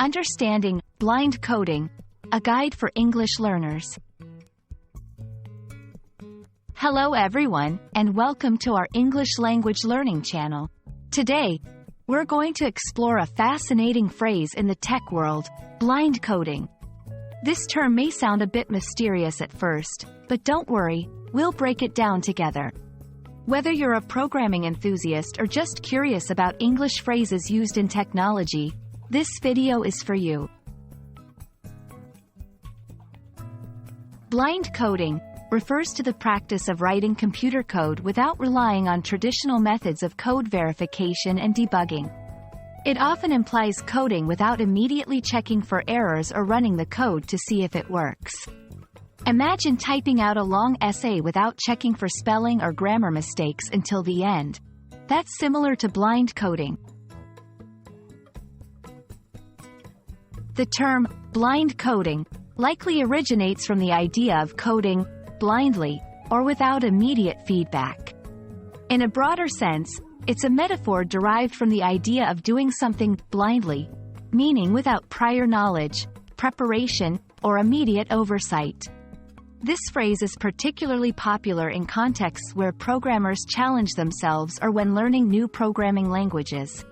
Understanding blind coding, a guide for English learners. Hello everyone, and welcome to our English language learning channel. Today, we're going to explore a fascinating phrase in the tech world, blind coding. This term may sound a bit mysterious at first, but don't worry, we'll break it down together. Whether you're a programming enthusiast or just curious about English phrases used in technology, this video is for you. Blind coding refers to the practice of writing computer code without relying on traditional methods of code verification and debugging. It often implies coding without immediately checking for errors or running the code to see if it works. Imagine typing out a long essay without checking for spelling or grammar mistakes until the end. That's similar to blind coding. The term blind coding likely originates from the idea of coding blindly or without immediate feedback. In a broader sense, it's a metaphor derived from the idea of doing something blindly, meaning without prior knowledge, preparation, or immediate oversight. This phrase is particularly popular in contexts where programmers challenge themselves or when learning new programming languages.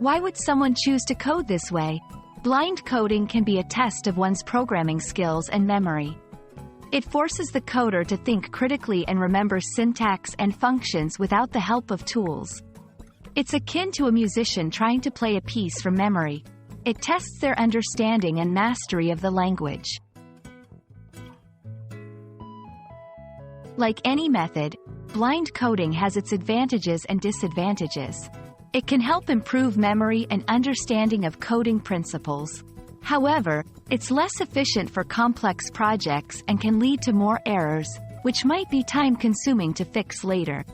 Why would someone choose to code this way? Blind coding can be a test of one's programming skills and memory. It forces the coder to think critically and remember syntax and functions without the help of tools. It's akin to a musician trying to play a piece from memory. It tests their understanding and mastery of the language. Like any method, blind coding has its advantages and disadvantages. It can help improve memory and understanding of coding principles. However, it's less efficient for complex projects and can lead to more errors, which might be time-consuming to fix later.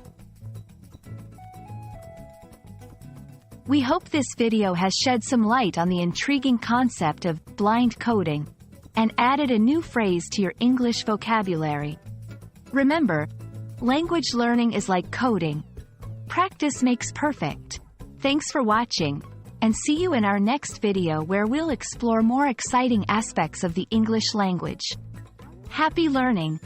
We hope this video has shed some light on the intriguing concept of blind coding and added a new phrase to your English vocabulary. Remember, language learning is like coding. Practice makes perfect. Thanks for watching, and see you in our next video where we'll explore more exciting aspects of the English language. Happy learning!